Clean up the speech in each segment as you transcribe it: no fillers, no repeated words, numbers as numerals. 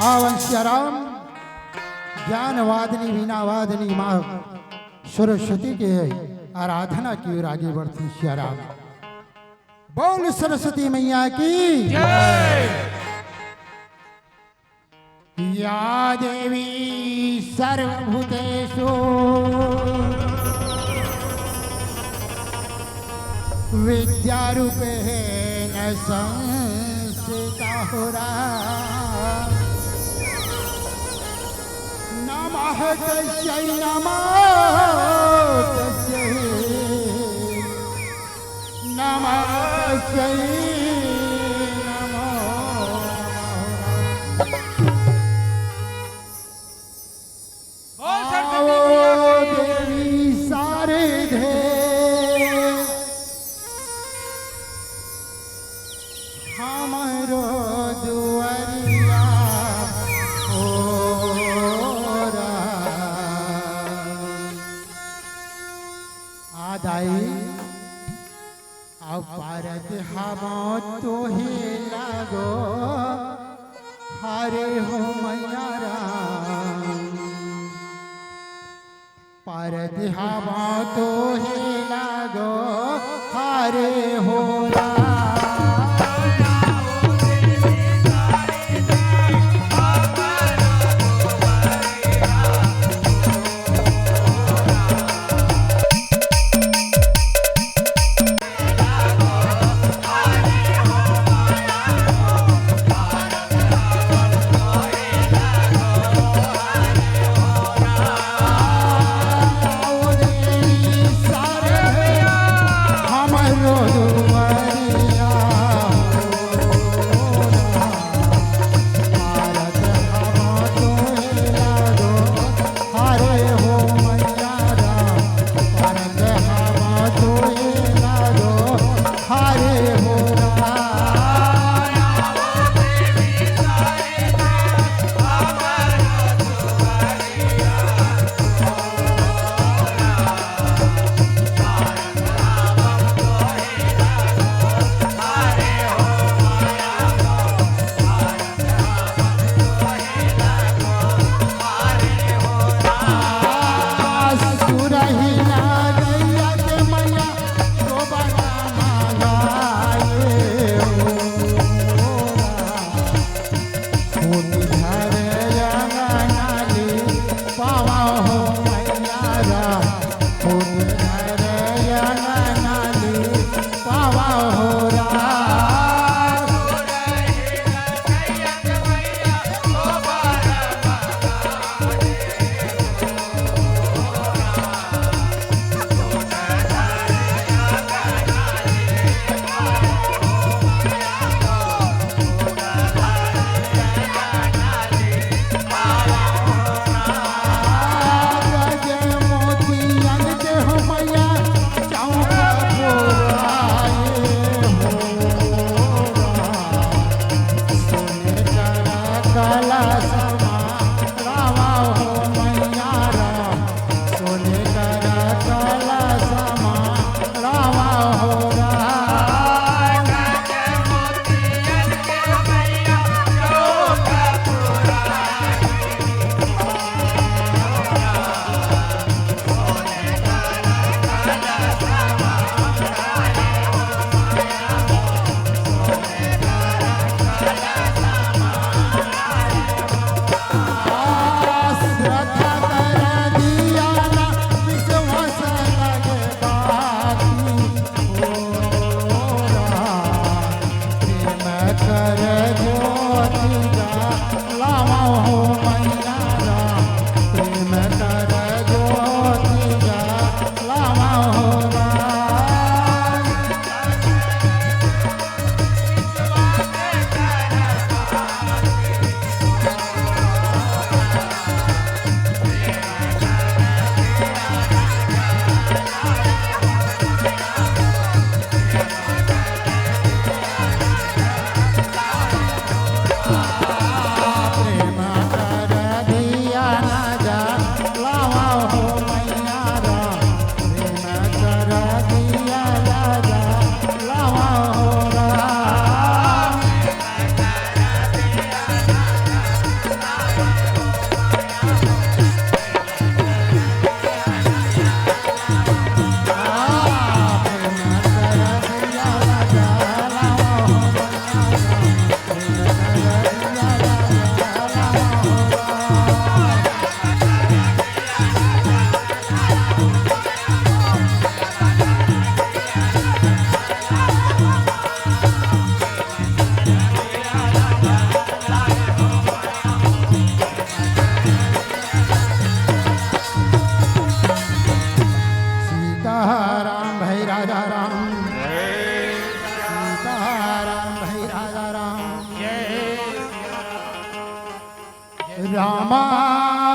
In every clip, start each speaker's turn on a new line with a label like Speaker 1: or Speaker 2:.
Speaker 1: आवन श्याराम ज्ञानवादिनी वीणावादिनी माँ सरस्वती के आराधना की ओर आगे बढ़ती श्याराम। बोल सरस्वती मैया की
Speaker 2: जय।
Speaker 1: या देवी सर्वभूतेषु विद्यारूपेण संस्थिता नमः तस्यै नमः तस्यै नमः तस्यै पारत हम तो ही लागो हरे हो मैया राम पारत हम तो ही लागो हरे हो राम। सारे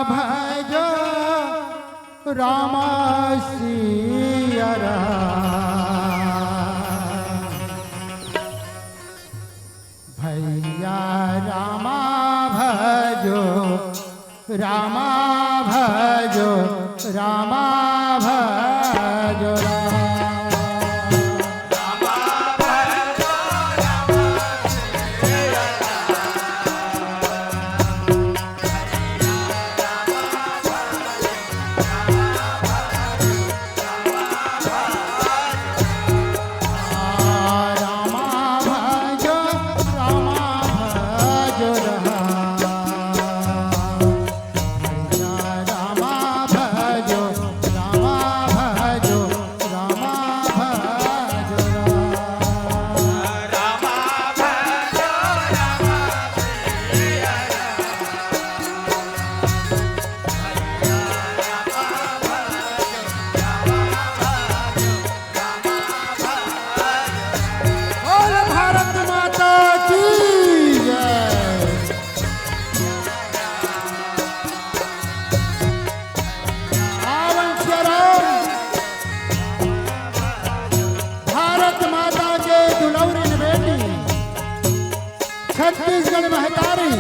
Speaker 1: भजो रामा सिया भैया रामा भजो रामा भजो रामा भजो छत्तीसगढ़ महतारी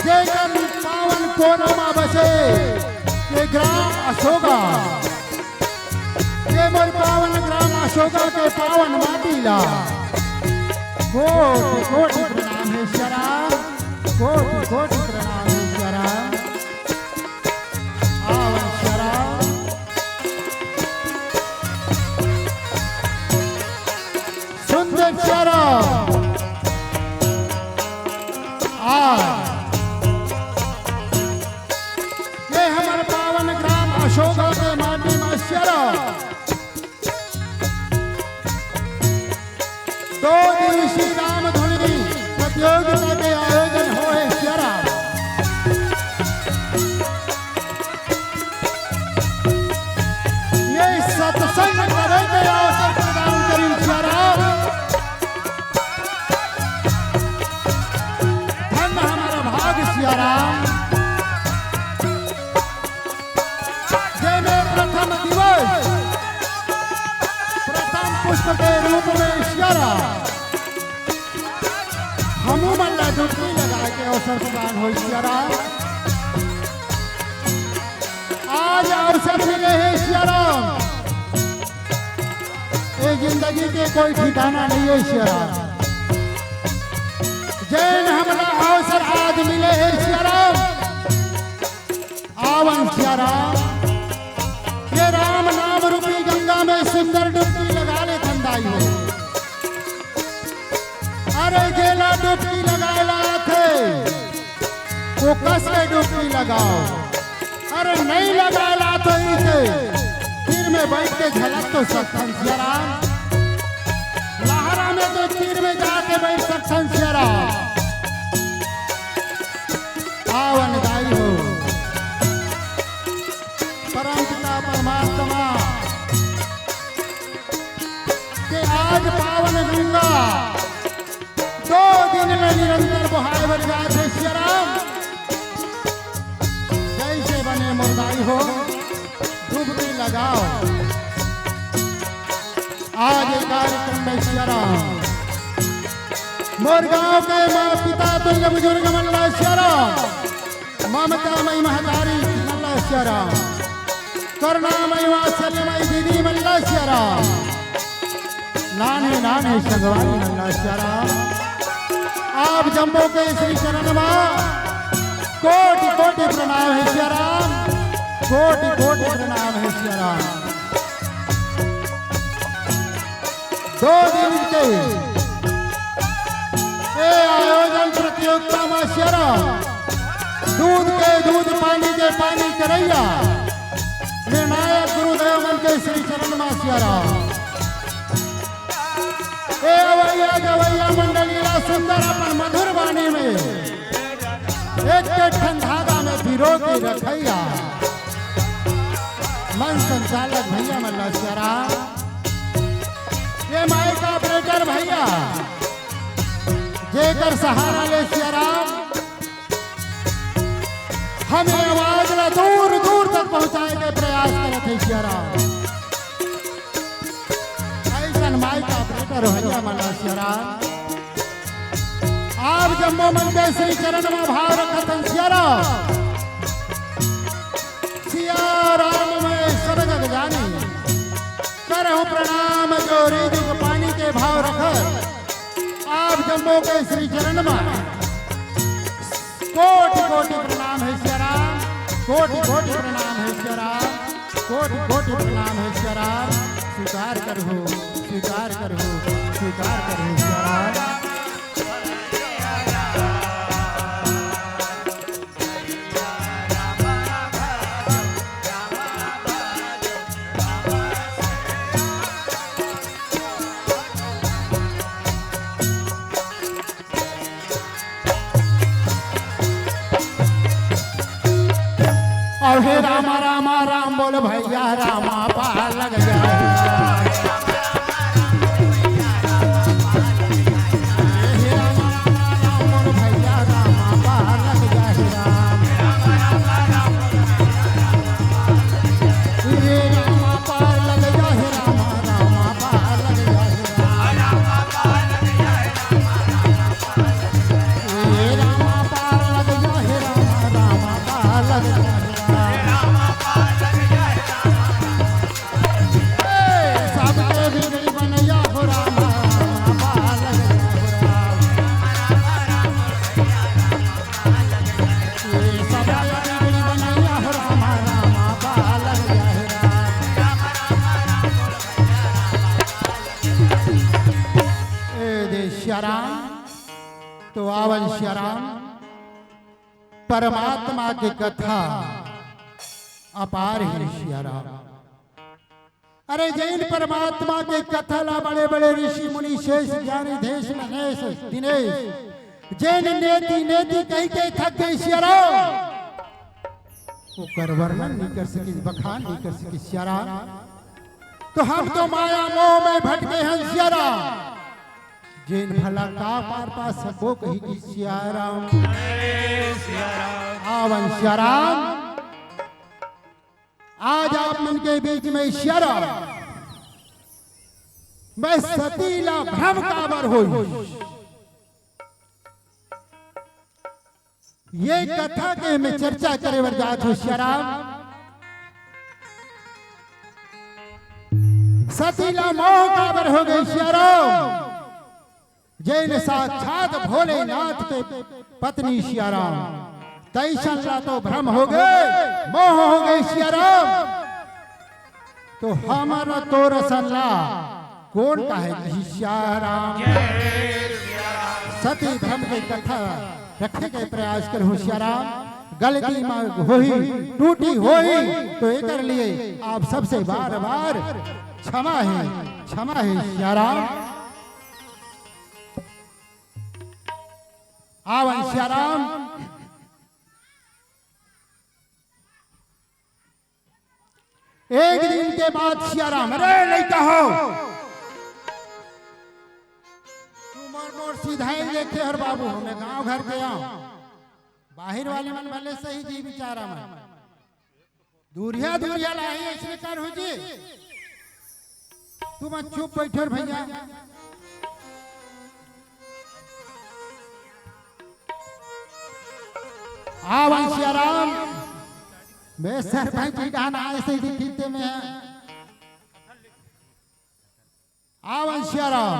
Speaker 1: जेकर पावन कोनमा बसे ये ग्राम अशोका ये मोर पावन ग्राम अशोका के पावन माटीला कोटि कोटि प्रणाम है शराब कोटि कोटि प्रणाम है शराब आवन शराब सुंदर शराब ये हमारे पावन ग्राम अशोका के माटी में शराब 2 दिवसीय राम धुनी प्रतियोगिता के आयोजन हुए शराब ये सत्संग करे के अवसर प्रदान करी शराब राम प्रथम दिवस प्रथम पुष्प के रूप में श्यारा हमू मल्ला डुबकी लगा के अवसर प्रदान हो श्यारा आज अवसर मिले हैं श्यारा ये जिंदगी के कोई ठिकाना नहीं है श्यारा जैन हमला अवसर आज मिले हैं श्याराम आवन श्याराम ये राम नाम रूपी गंगा में सुंदर डुबकी लगा ले धंधाई हो अरे गेला डुबकी लगाए थे वो कस के डुबकी लगाओ अरे नहीं लगाए तो इसे तीर में बैठ के झलक तो सकता श्याराम लहरा में तो तीर में जाके बैठ सकता श्याराम पावन गाई हो परम पिता परमात्मा के आज पावन गंगा 2 दिन में निरंतर बहाए भर जाते श्याराम जैसे बने मुर्दाई हो डुबकी लगाओ आज एक कार्यक्रम में श्याराम मोर गांव के माँ पिता तुल्य बुजुर्ग मल्ला श्याराम ममता मई महतारी मल्ला श्याराम करुणा मई वात्सल्यमयी दीदी मल्ला श्याराम नाने नाने संगवारी मल्ला श्याराम आप जम्बो के श्री चरण में कोटि कोटि प्रणाम है श्याराम कोटि कोटि प्रणाम है श्याराम 2 दिन के आयोजन प्रतियोगिता में श्याराम दूध के दूध पानी के पानी करैया निर्णायक गुरुदेव मन के श्री चरण में श्याराम अवैया गवैया मंडलीला सुंदर अपन मधुर वाणी में एक धागा में भिरो के रखैया मन संचालक भैया मल्ला श्याराम ये माइक ऑपरेटर भैया जेकर सहारा ले श्याराम हमें आवाज ला दूर दूर तक पहुंचाए के प्रयास करत है सिया राम। ऐसन माई का ऑपरेटर हो मला सिया राम। आप जम्मो मन के श्री चरण में भाव रखत हैं सिया राम। सिया राम में सब जग जानी करहु प्रणाम जो रिजुग पानी के भाव रखत। आप जम्मो के श्री चरण में कोटि कोटि प्रणाम है सिया राम। कोटि कोटि प्रणाम है सिया राम। कोटि कोटि प्रणाम है सिया राम। स्वीकार करहु स्वीकार करहु स्वीकार करहु सिया राम। और हे रामा रामा राम बोल भैया रामा पार लग जाए। तो आवन सिया राम परमात्मा की कथा अपार है सिया राम। अरे जैन परमात्मा के कथा ला बड़े बड़े ऋषि मुनि शेष ज्ञानी देश महेश दिनेश जैन नेति नेति कहीं के थक गए सिया राम। वो कर वर्णन नहीं कर सकी बखान नहीं कर सकी सिया राम। तो हम तो माया मोह में भटके हैं सिया राम। जिन भला का पार पास सबो कही की सिया राम। आवन सिया राम आज आप मन के बीच में सिया राम मैं सतीला भ्रम काबर हो। ये कथा के में चर्चा करे वर जात हो सिया राम। सतीला मोह काबर हो गई सिया राम। जैन साक्षात भोलेनाथ के पत्नी सिया राम तैसन ला तो भ्रम हो गए मोह हो गए सिया राम। तो हमारा तो रसल्ला कौन का है सिया राम। सती भ्रम की कथा रखने के प्रयास कर सिया राम। गलती में होई टूटी होई तो एक लिए आप सबसे बार बार क्षमा है सिया राम। आवन सिया राम एक दिन के बाद सिया राम अरे लड़का हो तू मोर सीधा ही देखे हर बाबू मैं गांव घर के आऊं बाहर वाले मन भले सही जी विचारा मैं दूरिया दूरिया लाई ऐसे कर हो जी तू मत चुप बैठे भैया। आवन सिया राम मैं सरपंच की गाना ऐसे ही दिखते में है। आवन सिया राम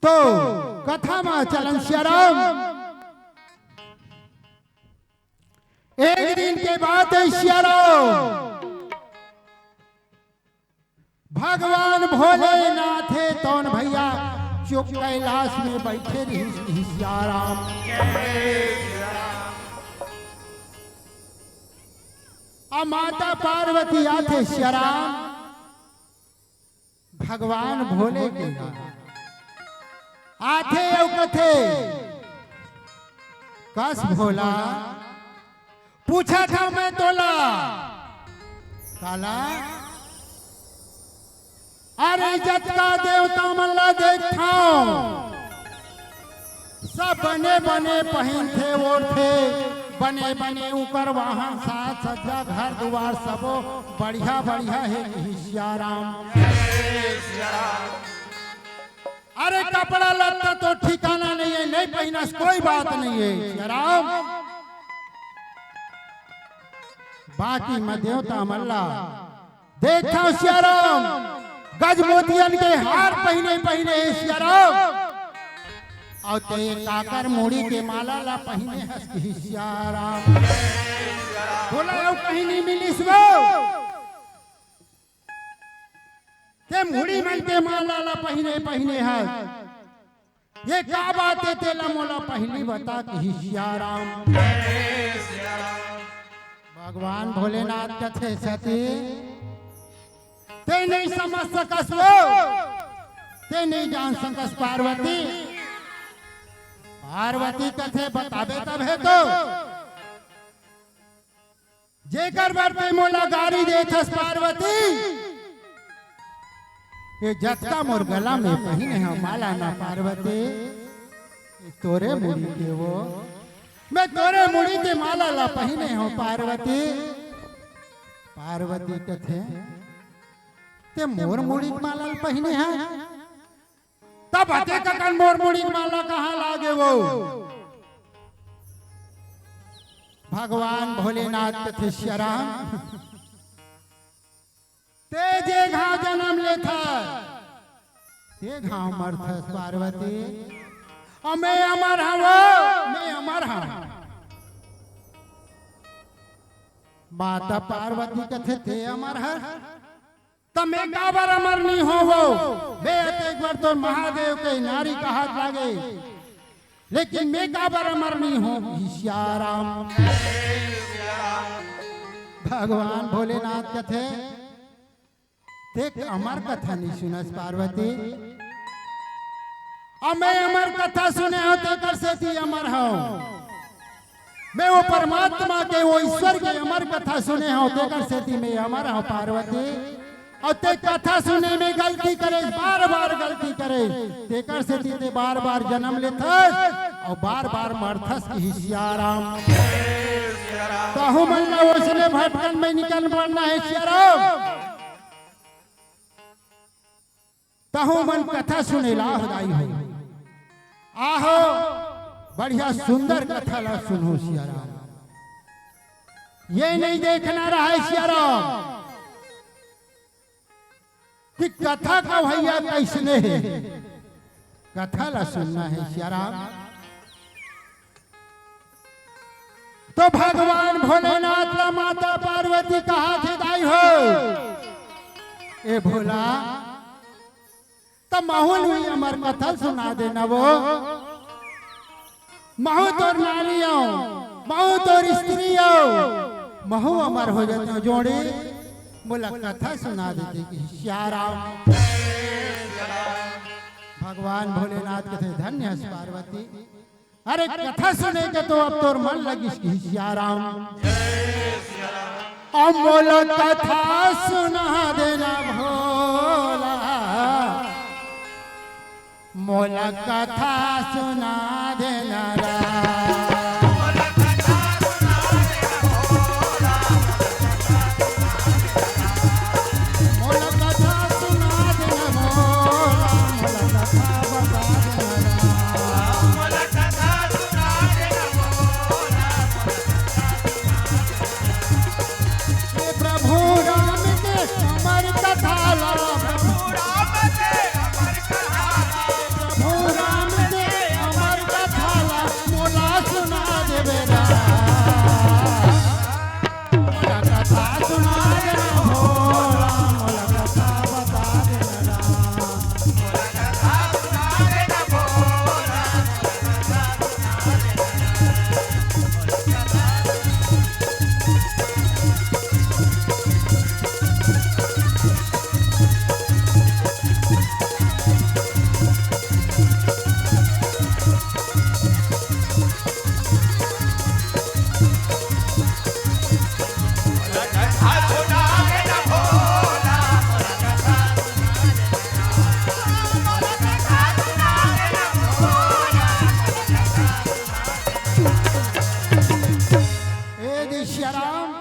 Speaker 1: तो कथा में चलन सिया राम। एक दिन के बाद सिया राम भगवान भोलेनाथ है तौन भैया चुप कैलाश में बैठे रही सिया राम। आ माता पार्वती आथे सिया राम भगवान भोले के आथे औ कथे कस भोला पूछा था मैं तोला काला अरे जत का देवता मल्ला देखा सब बने बने पहन थे और थे बने बने ऊपर वाहन साथ सज्जा घर द्वार सबो बढ़िया बढ़िया है सियाराम। अरे कपड़ा लत्ता तो ठिकाना नहीं है, नहीं पहना कोई बात नहीं है सियाराम। बाकी मैं देवता मल्ला देखा सियाराम गज मोतियन के हार पहने पहने है सियाराम, और ते काकर मुड़ी के माला ला पहने हंस सियाराम। बोला यो कहीं नहीं मिलिस वो ते मुड़ी मन के माला ला पहने पहने हंस, ये क्या बात है तेला मोला पहली बता कि सियाराम। भगवान भोलेनाथ कथे सती ते नहीं समझ सकस वो, ते नहीं जान सकस पार्वती। पार्वती कथे बताबे तब है तो जेकर बरते मोला गाड़ी देथस पार्वती, ये जत्ता मोर गला में पहने है माला ना पार्वती, तोरे मुड़ी के वो मैं तोरे मुड़ी के माला ला पहने हो पार्वती। पार्वती कथे ते मोर मुड़ी के माला पहने हैं, तब हते ककन मोर मुड़ी के माला कहाँ लागे वो। भगवान भोलेनाथ कथे सियाराम ते जे घाव जन्म लेथा ते घाव मरथस पार्वती, और मैं अमर हूँ, मैं अमर हूँ। माता पार्वती कथे थे अमर है, तब मैं का बार अमर नहीं हो वो। मैं एक बार तो महादेव के नारी का हाथ लागे, लेकिन मैं का बार अमर नहीं हो सियाराम। भगवान भोलेनाथ कथे देख अमर कथा नहीं सुनस पार्वती, और मैं अमर कथा सुने हो तो कर से थी अमर हूँ। मैं वो परमात्मा के वो ईश्वर के अमर कथा सुने हो तो कर से थी मैं अमर हूँ पार्वती। और ते कथा सुने में गलती करे, बार बार गलती करे, ते कर से थी ते बार बार जन्म लेथस और बार बार मरथस की सियाराम। कहूँ मन उसने भटकन में निकल पड़ना है सियाराम, तहु मन कथा सुने ला हुदाई हो। आहो बढ़िया सुंदर कथा ला सुनो सियाराम, ये नहीं देखना रहा है सियाराम कि कथा का भैया कैसने है, कथा ला सुनना है सियाराम। तो भगवान भोलेनाथ ला माता पार्वती कहा थे दाई हो, ए भोला तब माहौल हुई अमर कथा सुना देना वो। महू तोर नारियों, महू तोर स्त्रियों, महू अमर हो जाते जोड़े, बोला कथा सुना देते कि सियाराम। भगवान भोलेनाथ कहते धन्य है पार्वती, अरे कथा सुने के तो अब तोर मन लगी सियाराम। अब बोला कथा सुना देना भोला, मोला कथा सुना देना रा। श्याराम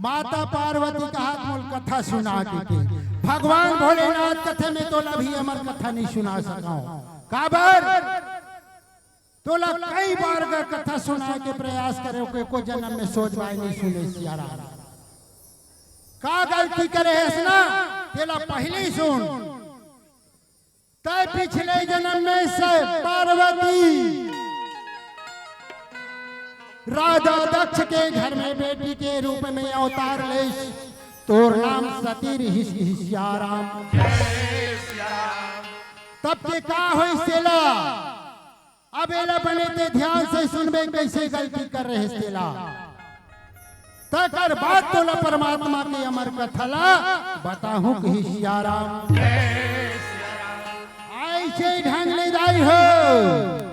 Speaker 1: माता पार्वती का हाथ मोल कथा सुना के भगवान भोलेनाथ कथे में तो अभी अमर कथा नहीं सुना सका काबर तो कई बार का कथा सुना के प्रयास करे को जन्म में सोच पाए नहीं सुने श्याराम का गलती करे है ना तेला पहले ही सुन तय पिछले जन्म में से पार्वती राजा दक्ष के घर में बेटी के रूप में अवतार ले तोर नाम सती रही श्याराम तब के का हो सेला अब एला बने ते ध्यान से सुनबे कैसे गलती कर रहे सेला तकर बात तो परमात्मा के अमर कथला बताहूं कि श्याराम ऐसे ढंग ले जाई हो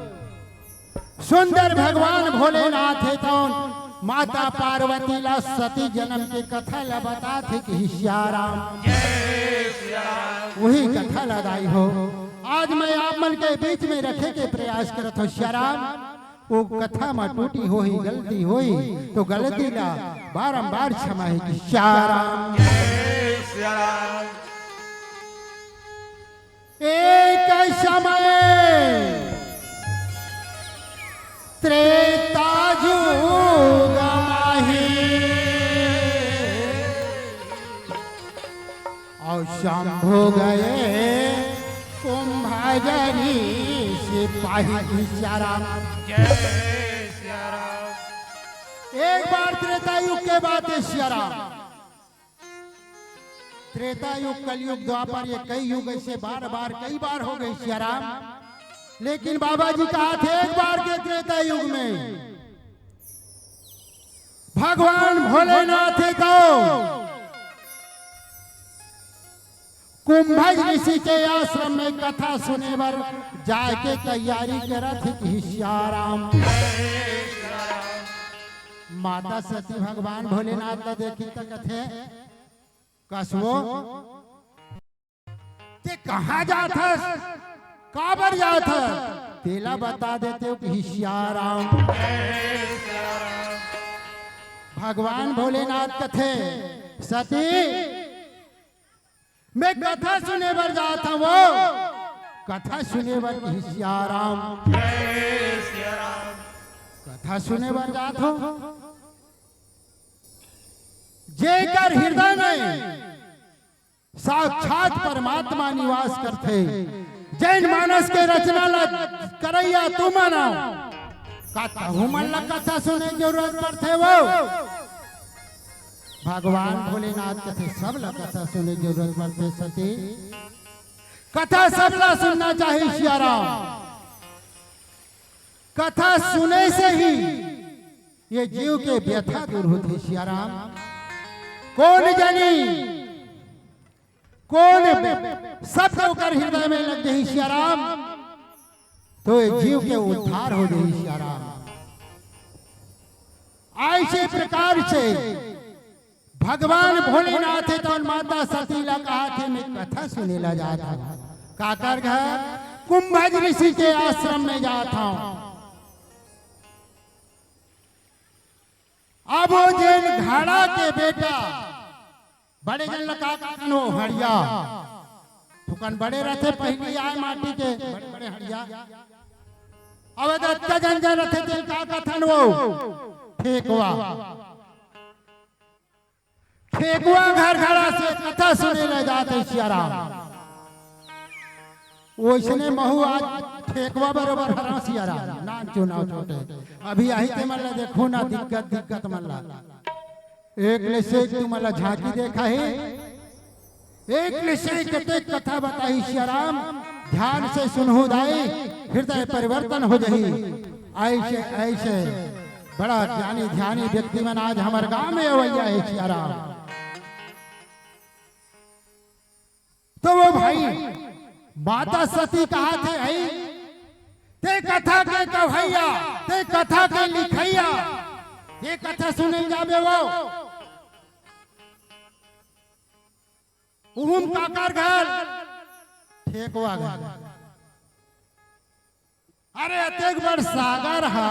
Speaker 1: सुंदर भगवान भोलेनाथ है तो माता पार्वती ला सती जन्म के कथा ला बता थे कि श्याराम वही कथा लगाई हो आज मैं आप मन के बीच में रखे के प्रयास करत हो श्याराम वो कथा में टूटी हो ही गलती होई तो गलती ला बारंबार क्षमा है कि श्याराम एक समय त्रेता युग माही और शंभु गए कुंभजनी सिपाही श्याराम एक बार त्रेता युग के बाद श्याराम त्रेता युग कलयुग द्वापर ये कई युग ऐसे बार बार कई बार हो गए श्याराम लेकिन बाबा जी कहा थे एक बार के त्रेता युग में भगवान भोलेनाथ थे तो कुंभज ऋषि के आश्रम में कथा सुने पर जाके तैयारी करत थी श्याराम माता सती भगवान भोलेनाथ का देखी तो कथे कसवो ते कहाँ जाता काबर जाता तेला बता देते हो कि श्याराम भगवान भोलेनाथ कथे सती मैं कथा सुने पर जाता वो कथा सुने पर श्याराम कथा सुने पर जाता जेकर हृदय में साक्षात परमात्मा निवास करते जैन मानस के रचना ला करैया तू मानो कथा मन ला कथा सुने जरूरत पड़ते वो भगवान भोलेनाथ कथे सब ला कथा सुने जरूरत पड़ते सती कथा सब ला सुनना चाहिए श्याराम कथा सुने से ही ये जीव के व्यथा दूर होते श्याराम कौन जानी कौन सब कर हृदय में लग गई श्याराम तो ये जीव के उद्धार हो गई श्याराम ऐसे प्रकार से भगवान भोलेनाथ है तो माता सतीला कहा थे मैं कथा सुने ला जाता काकर घर कुंभज ऋषि के आश्रम में जाता हूं अब वो जैन घड़ा के बेटा बड़े जन लगा हो हड़िया फुकन बड़े रहते पहले आए माटी के बड़े बड़े हड़िया अब दत्ता जन जन रहते थे का कथन वो ठेकुआ ठेकुआ घर घड़ा से कथा सुने ले जाते श्याराम वैसने महू आज ठेकुआ बरोबर हरा श्याराम ना चुनाव छोटे अभी आई थे मल्ला देखो ना दिक्कत दिक्कत मल्ला एक से तू मला झांकी देखा है एक से कते कथा बताई श्याराम ध्यान से सुनहु दाई हृदय परिवर्तन हो जाही ऐसे ऐसे बड़ा ज्ञानी ध्यानी व्यक्ति मन आज हमारे गांव में अवैया है श्याराम तो वो भाई माता सती कहा थे आई ते कथा के कवैया ते कथा के लिखैया ये कथा सुने जाबे वो उहुम काकर घर ठेकुआ घर अरे अतेक बड़ सागर हा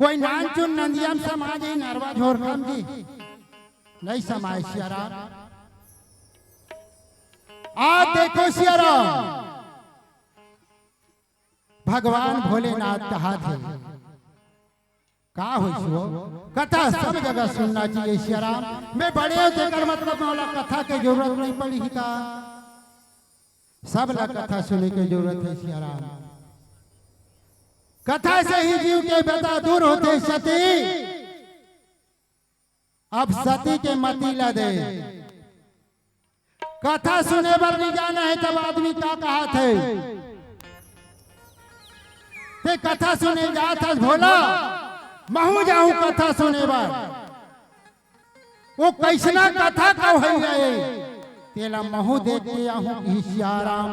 Speaker 1: कोई नान चुन नंदियम समाज ही नरवा झोर काम जी नहीं समाज सियाराम। आज देखो सियाराम भगवान भोलेनाथ कहा थे का हो कथा सब जगह सुनना चाहिए सियाराम। मैं बड़े जेकर मतलब वाला कथा के जरूरत नहीं पड़ी का सब ला कथा सुनने की जरूरत है सियाराम। कथा से ही जीव के व्यथा दूर होते सती अब सती के मती ला दे। कथा सुने पर नहीं जाना है तब आदमी का कहा थे ते कथा सुने जा था भोला महू जाऊं कथा सुने बार वो कैसना कथा का हो गए तेला महू देख के आहू सियाराम।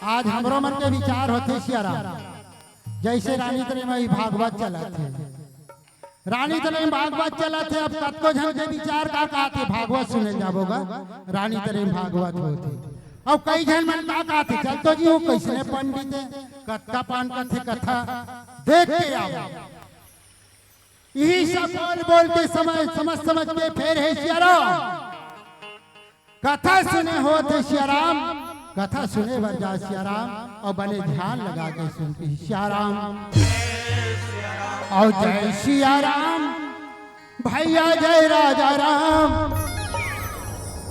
Speaker 1: आज हमरो मन के विचार होते सियाराम जैसे रानी तले में भागवत चला थे रानी तले में भागवत चला थे। अब कतको झन के विचार का कहते भागवत सुने जाबोगा रानी तले में भागवत होते। अब कई जन मन का कहते चल तो जी वो कैसने पंडित कत्ता पान कथे कथा देख के आओ। यही सब बोल बोल के समझ के फेर है सियाराम कथा सुने होते सियाराम। कथा सुने बर जा सियाराम और बने ध्यान लगा के सुनते सियाराम। और जय सियाराम भैया जय राजा राम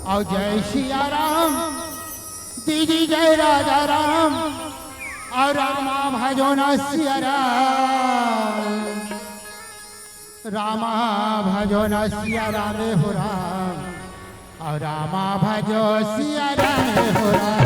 Speaker 1: और जय सियाराम दीदी जय राजा राम और रामा भजो न सियाराम रामा भजो न सियाराम हो राम और रामा भजो सियाराम हो राम।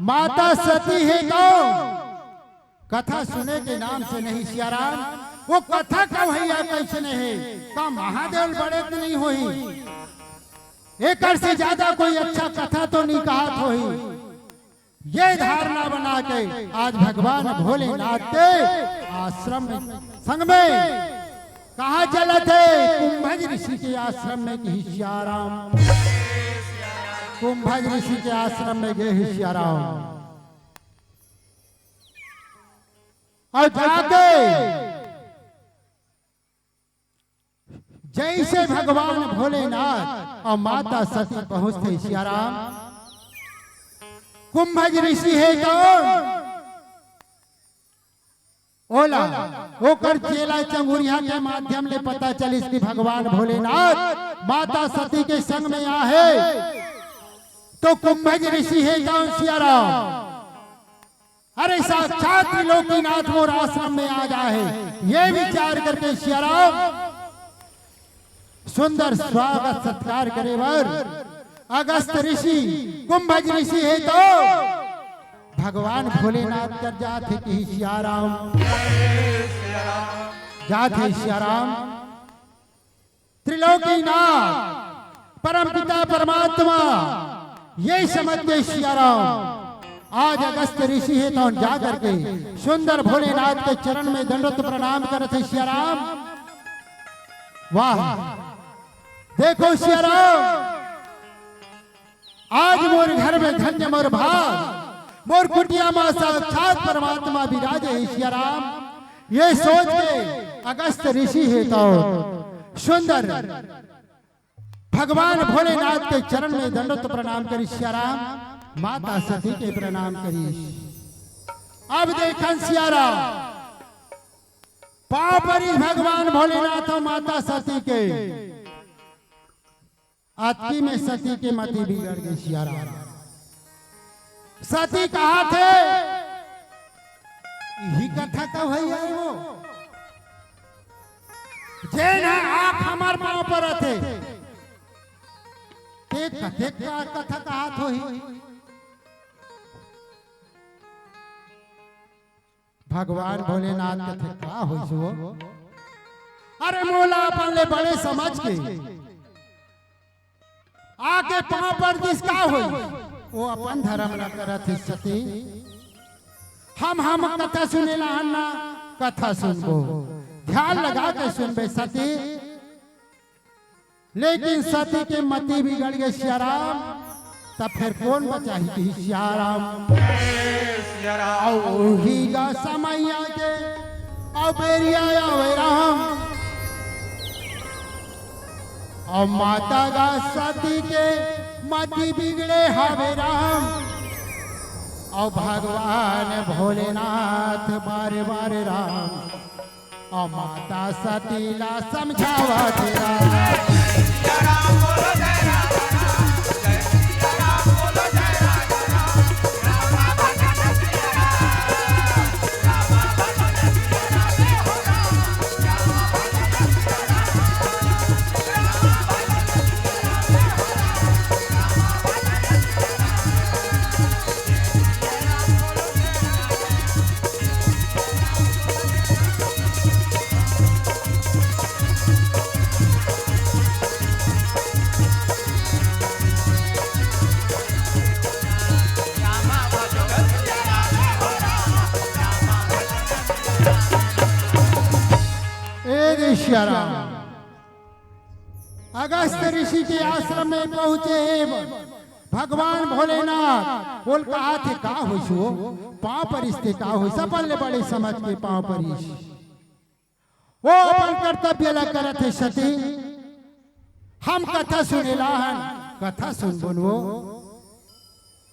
Speaker 1: माता सती है कौन कथा सुने के नाम से नहीं सियाराम। वो कथा कब है कैसे है का महादेव बड़े तो नहीं हुई एक से ज्यादा कोई अच्छा कथा तो नहीं कहा हुई। ये धारणा बना के आज भगवान भोलेनाथ के आश्रम संग में कहा चला थे कुंभज ऋषि के आश्रम में कि सियाराम कुंभज ऋषि के आश्रम में गए सियाराम और जाके जैसे भगवान भोलेनाथ और माता सती पहुंचते सियाराम। कुंभज ऋषि है कौन ओला ओकर चेला चंगुरिया के माध्यम ले पता चलिस कि भगवान भोलेनाथ माता सती के संग में आ है तो कुंभज ऋषि है कौन सियाराम। अरे साक्षात त्रिलोकीनाथ मोर आश्रम में आ जाए ये विचार करके सियाराम सुंदर स्वागत सत्कार करे बर अगस्त ऋषि कुंभज ऋषि है तो भगवान भोलेनाथ कर जाते कि सियाराम जाते सियाराम त्रिलोकीनाथ परमपिता परमात्मा यही समझ के सियाराम आज अगस्त ऋषि है तो जा करके सुंदर भोलेनाथ के चरण में दंडवत प्रणाम करते सियाराम। वाह देखो सियाराम आज मोर घर में धन्य मोर भाग मोर कुटिया में साक्षात परमात्मा विराजे है सियाराम। ये सोच के अगस्त ऋषि है तो सुंदर भगवान भोलेनाथ के चरण में दंडोत प्रणाम करी सियाराम, माता सती के प्रणाम करी। अब देखन सियाराम पांव परी भगवान भोलेनाथ और माता सती के। अति में सती के मति बिगड़ गई सियाराम। सती कहा थे यही कथा कब है वो जैन आप हमार पांव पर थे कथे कथा कहा थो ही। भगवान भोलेनाथ कथे का हो सो अरे मोला अपन ले बड़े समझ के आके पांव पर जिसका हो वो अपन धर्म न करत सती। हम कथा सुनेला हन्ना कथा सुनबो ध्यान लगा के सुनबे सती। लेकिन सती के मति बिगड़ गए सियाराम। तब फिर कौन बचाही थी सियाराम। ही गा समैया के और बेरिया आवे राम और माता गा सती के मति बिगड़े हवे राम। और भगवान भोलेनाथ बारे बारे राम और माता सतीला समझावा तेरा। अगस्त ऋषि के आश्रम में पहुंचे भगवान भोलेनाथ बोल कहा थे का हो सो पांव पर इसके का हो सपन ले बड़े समझ के पांव पर वो अपन कर्तव्य ला करत है सती। हम कथा सुनेला हन कथा सुन बोलो।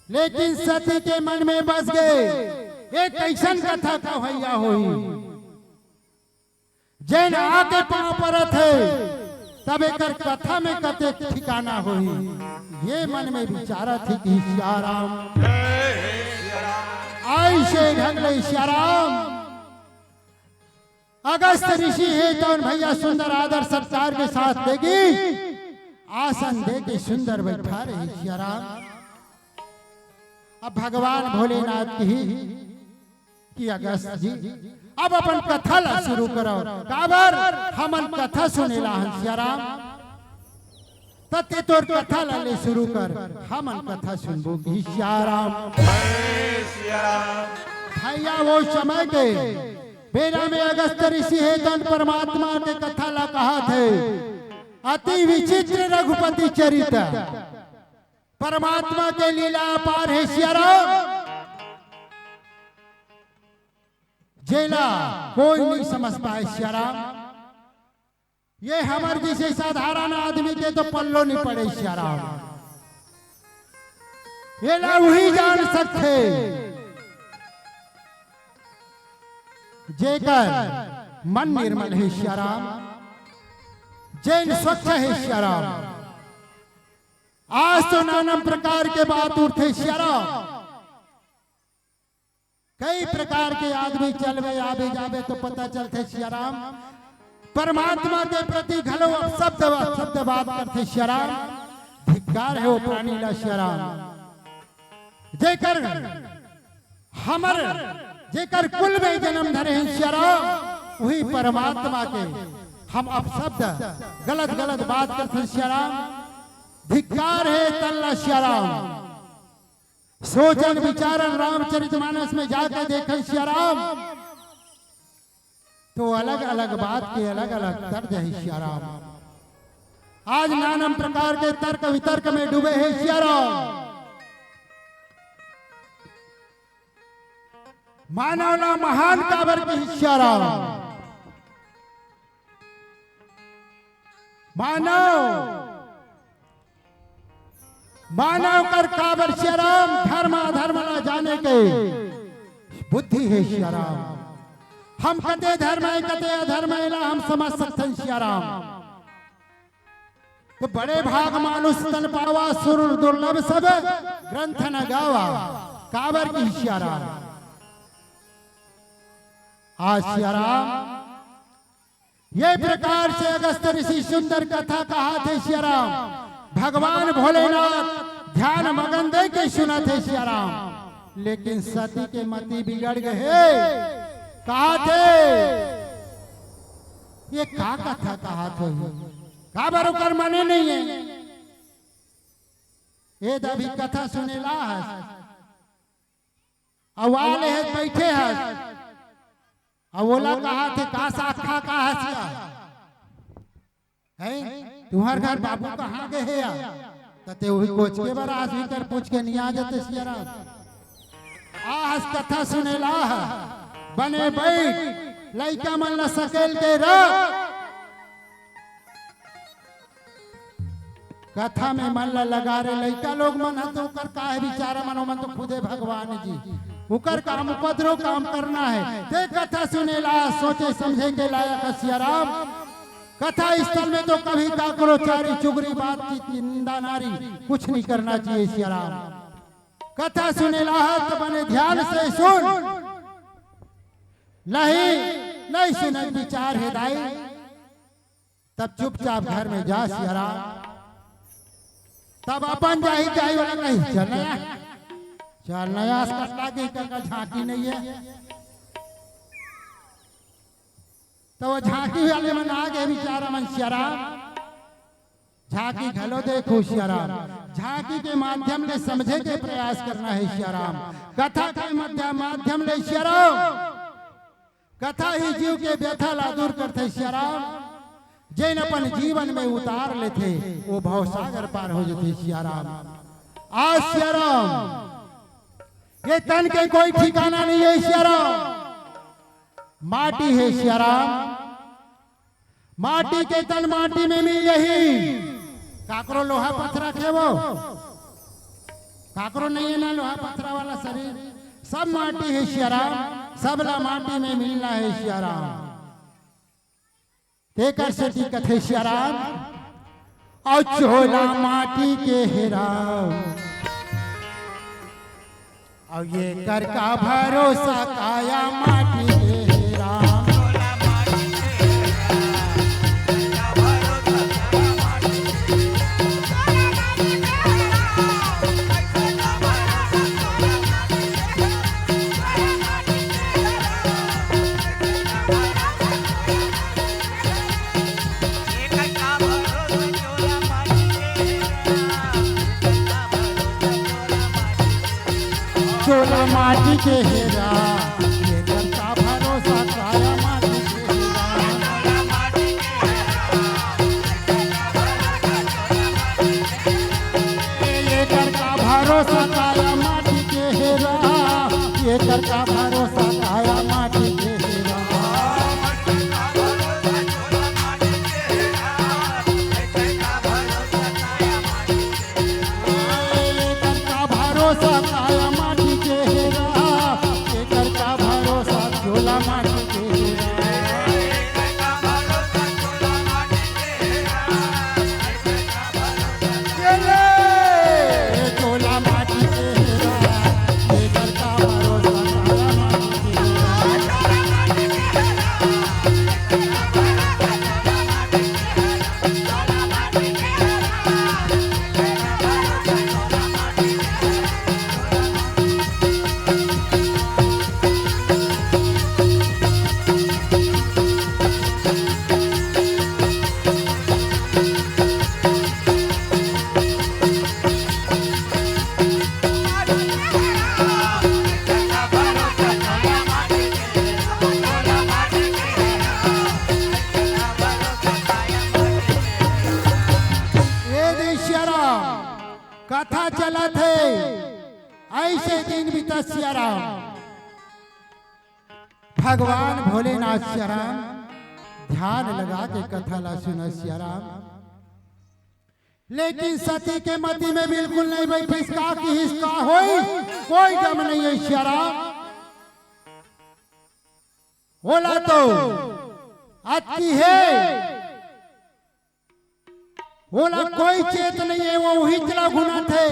Speaker 1: लेकिन सती के मन में बस गए एक ऐसन कथा का भैया होई जैन आके पांव परत है तब एक कथा में कते ठिकाना होई। ये मन में विचारा थी कि सियाराम ऐसे ढंगले सियाराम। अगस्त ऋषि है तो भैया सुंदर आदर सत्कार के साथ देगी आसन दे के सुंदर बैठा रहे सियाराम। अब भगवान भोलेनाथ की अगस्त जी अब अपन कथा ला शुरू करो। काबर हमन कथा सुनेला हन सियाराम। तते तोर कथा ला ले शुरू कर हमन कथा सुनबो की सियाराम। भैया वो समय के बेरा में अगस्त ऋषि है दंड परमात्मा के कथा ला कहा थे अति विचित्र रघुपति चरित्र। परमात्मा के लीला अपार है सियाराम। जेला कोई नहीं समझ पाए सियाराम। ये हमार जैसे साधारण आदमी के तो पल्लो नहीं पड़े सियाराम। ये ला वही जान सकते जेकर मन निर्मल है सियाराम। जैन स्वच्छ है सियाराम। आज तो नाना प्रकार के बात उठे सियाराम। कई प्रकार के आदमी चलवे आवे जावे तो पता चलते सियाराम। परमात्मा के प्रति घलो शब्द बात करते सियाराम। धिक्कार है वो प्राणी ला सियाराम। जेकर हमर जेकर कुल में जन्म धरे हैं सियाराम वही परमात्मा के हम अब शब्द गलत गलत बात करते सियाराम। धिक्कार है तल्ला सियाराम। सोचन विचारन रामचरितमानस में जाकर देखें सियाराम तो अलग अलग बात के अलग अलग तर्ज है सियाराम। आज नाना प्रकार के तर्क वितर्क में डूबे हैं सियाराम। मानवना महान काबर की सियाराम। मानव मानव कर काबर श्याराम धर्म अधर्म न जाने के बुद्धि है श्याराम। हम कते धर्म है कते अधर्म है ना हम समझ सकते हैं श्याराम। तो बड़े भाग मानुष तन पावा सुर दुर्लभ सब ग्रंथ न गावा काबर की श्याराम। आज श्याराम ये प्रकार से अगस्त ऋषि सुंदर कथा कहा थे श्याराम। भगवान भोलेनाथ ध्यान मगन दे के सुना थे श्याराम। लेकिन सती के मति बिगड़ गए। कहा थे ये का कथा कहा थे का बरोबर माने नहीं है। ये दभी कथा सुनेला है अवाले है बैठे है अवोला कहा थे का साखा का हसिया है तुम्हार घर बाबू कहाँ गए या कते वही कोच के बार आज भी कर पूछ के नहीं आ जाते श्याराम। आज कथा सुनेला है बने बैठ लइका मन ला सकेल के रख कथा में मन ला लगा रे लइका लोग मन तो कर का है बेचारा मनो मन तो खुदे भगवान जी उकर काम उपद्रव काम करना है। ते कथा सुनेला सोचे समझे के लायक श्याराम। कथा स्थल में तो कभी काकरो चारी चुगरी बातचीत निंदा नारी कुछ नहीं करना चाहिए श्याराम। कथा सुनेला तो बने ध्यान से सुन नहीं सुने विचार है दाई तब चुपचाप घर में जा श्याराम। तब अपन जाही वाला नहीं चल नया लागे का झांकी नहीं है तो वो झांकी वाले मन आ गए बेचारा मन श्याराम। झांकी घलो देखो श्याराम। झांकी के माध्यम से समझे के प्रयास करना है श्याराम। कथा के माध्यम से श्याराम कथा ही जीव के व्यथा ला दूर करते श्याराम। जैन अपन जीवन में उतार लेते वो भवसागर पार हो जाते श्याराम। आज श्याराम ये तन के कोई ठिकाना नहीं है श्याराम। माटी है श्याराम। माटी के तन माटी में मिल यही काकरो लोहा पत्थरा थे वो काकरो नहीं है ना लोहा पत्थरा वाला शरीर सब माटी है श्याराम। सबला माटी में मिलना है श्याराम। तेकर से कथे श्याराम और चोला माटी के हेराम और ये कर का भरोसा काया माटी के राम। चोला माटी के हेरा ये करता भरोसा काया माटी के हेरा। ये करता भरोसा काया माटी के हेरा। ये करता भरोसा काया माटी के हेरा। ये करता भरोसा काया चोला माटी के चोला माटी के ये करता भरोसा काया माटी कथा चला थे ऐसे दिन बीता श्याराम। भगवान भोलेनाथ श्याराम ध्यान लगा के कथा ला सुना श्याराम। लेकिन सती के मति में बिल्कुल नहीं बैठी इसका की हिस्सा होई कोई गम नहीं है सियाराम। बोला तो अति है, बोला कोई चेत नहीं है वो वही चला गुना थे।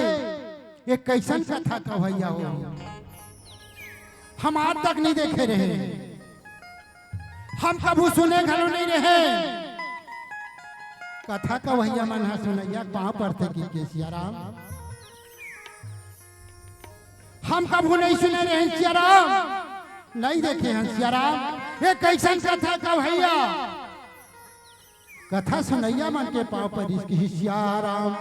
Speaker 1: ये कैसन कथा का भैया हो, हम आज तक नहीं देखे रहे, हम कभी सुने घरों नहीं रहे। कथा का भैया मन सुनैया कहाँ पर थे कि सियाराम, हम कभी नहीं सुने रहे सियाराम, नहीं देखे हैं सियाराम। ये कैसन कथा का भैया, कथा सुनैया मन के पाँव पर इसकी सियाराम।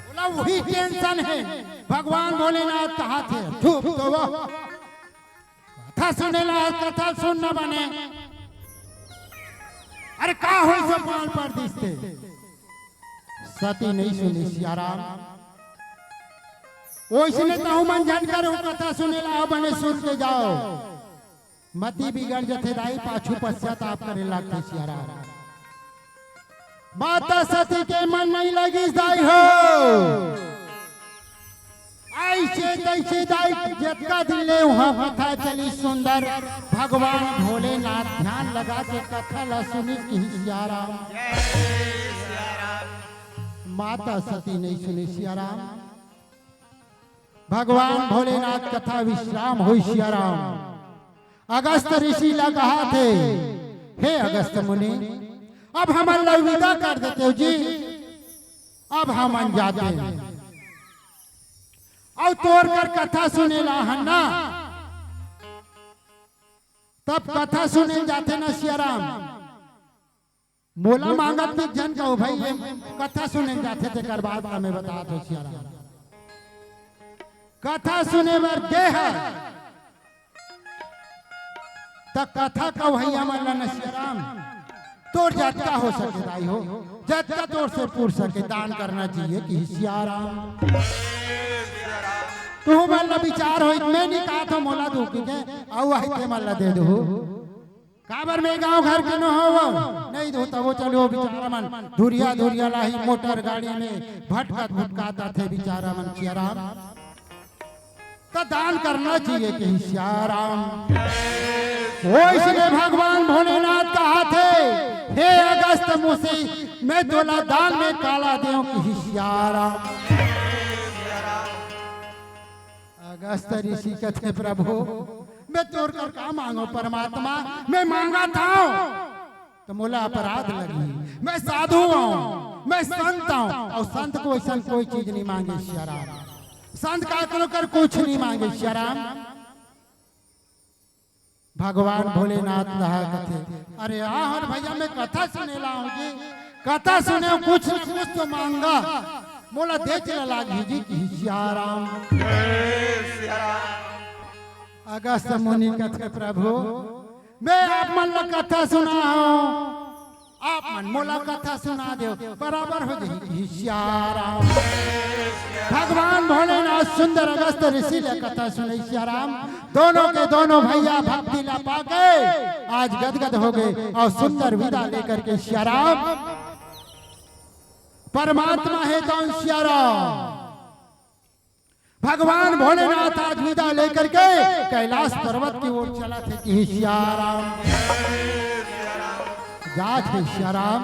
Speaker 1: बोला वही टेंशन है, भगवान भोलेनाथ कहाँ थे, धूप तो वो कथा सुनेला कथा सुनना बने। अरे का हो सब पाल पर दिसते, सती नहीं सुनी सियाराम। ओइसने कहूँ मन जानकर हो कथा सुनेला बने सुन के जाओ, मती बिगड़ जथे दाई पाछू पश्चाताप करे लागते सियाराम। माता सती के मन नहीं लगी दाई हो, ऐसे तैसे दाई जतका दिले वहाँ कथा चली सुंदर। भगवान भोलेनाथ ध्यान लगा के कथा ला सुनी की सियाराम। माता सती नहीं सुनी सियाराम, भगवान भोलेनाथ कथा विश्राम हुई सियाराम। अगस्त ऋषि लगा थे, हे अगस्त मुनि अब हम विदा कर देते हो जी, अब हम जाते हैं। और तोड़ कर कथा सुने ला हन्ना, तब कथा सुने जाते ना सियाराम। मोला मांगत में जन कहो भाई कथा सुने जाते थे, कर बात हमें बता दो सियाराम। कथा सुने बर दे है तो कथा का भैया मन न सियाराम। तोड़ जतका हो सके दाई हो, जतका तोड़ से पूछ सके दान करना चाहिए कि सियाराम। तू मल्ला विचार हो, मैं नहीं कहा था मोला दू के आओ आई के मल्ला दे दो। काबर में गांव घर के न हो नहीं दो तब वो चलो बेचारा मन धुरिया धुरिया लाही मोटर गाड़ी में भटकत भटकाता थे बेचारा मन सियाराम। तो दान करना चाहिए कि सियाराम। इसलिए भगवान भोलेनाथ कहा थे, हे अगस्त मुसी मैं तोला दान में काला देऊं कि सियाराम। अगस्त ऋषि कहते प्रभु मैं तोड़ कर का मांगो परमात्मा, मैं मांगा था तो मोला अपराध लगी। मैं साधु हूँ, मैं संत हूँ, और संत को ऐसा कोई चीज नहीं मांगे सियाराम। संत का कर कुछ नहीं मांगे सियाराम। भगवान भोलेनाथ कहा कथे, अरे आहर भैया मैं कथा सुने लाऊंगी, कथा सुने कुछ न कुछ तो मांगा, मोला दे चला लागी जी की सियाराम। अगस्त मुनि कथे प्रभु मैं आप मन ला कथा सुना हूँ, आप मन मोला कथा सुना दो बराबर हो जाएगी सियाराम। भगवान भोलेनाथ सुंदर अगस्त ऋषि ने कथा सुनी सियाराम। दोनों के दोनों भैया भक्ति ला पाके आज गदगद हो गए और सुंदर विदा लेकर के सियाराम। परमात्मा है कौन सियाराम। भगवान भोलेनाथ आज विदा लेकर के कैलाश पर्वत की ओर चला थे कि सियाराम। जाते सियाराम,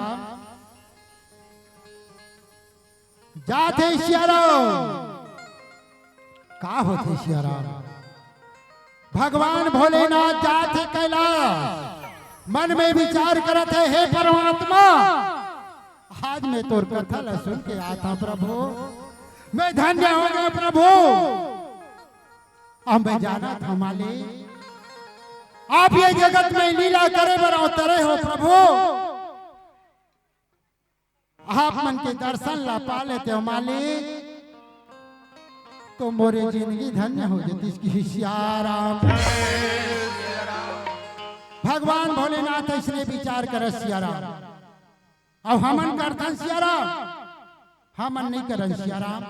Speaker 1: जाते सियाराम का होते सियाराम। भगवान भोलेनाथ जाते कैलाश, मन में विचार करते हे परमात्मा आज मैं तोर कथा ला सुन के आता प्रभु, मैं धन्य हो गया प्रभु। अब मैं जाना था मालिक आप ये जगत में लीला करे बर अवतरे हो प्रभु। आप मन के दर्शन ला पा लेते हो मालिक तो मोरे जिंदगी धन्य हो जाती इसकी सियाराम। भगवान भोलेनाथ इसने विचार कर सियाराम। अब हमन करतन सियाराम, हमन नहीं करन सियाराम।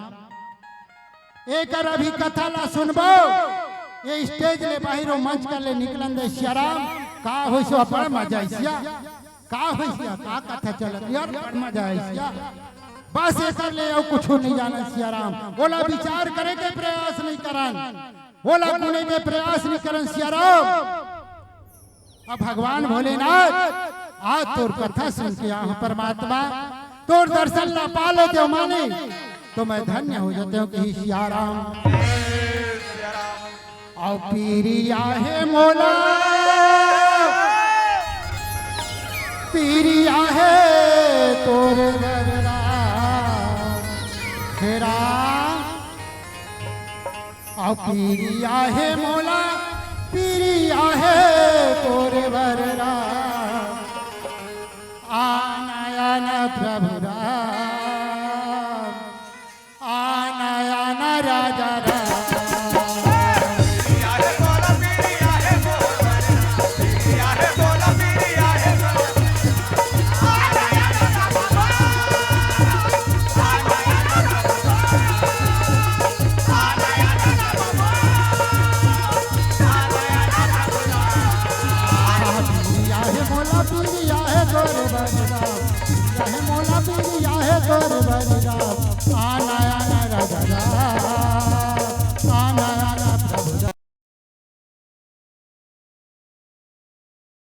Speaker 1: एक अभी कथा ला सुनबो, ये स्टेज ले बाहर मंच कर ले निकलन दे सियाराम। का हो सो बड़ा मजा सिया का होइया का कथा चलत यार बड़ मजा आइया बस ये कर ले और कुछ नहीं जाना सिया राम बोला विचार करे के प्रयास नहीं करन बोला कुने के प्रयास नहीं करन सिया राम अब भगवान भोलेनाथ आज तोर कथा सुन के आ परमात्मा तोर दर्शन ला पा लेते हो माने तो मैं धन्य हो जाते हूँ कि सिया राम आओ पीरिया है मोला पीरिया है तोर बररा हेरा आओ पीरिया है मोला पीरिया है तोर बररा आना आना प्रभु राम आना आना राजा राम मोला पीरिया है तोर बररा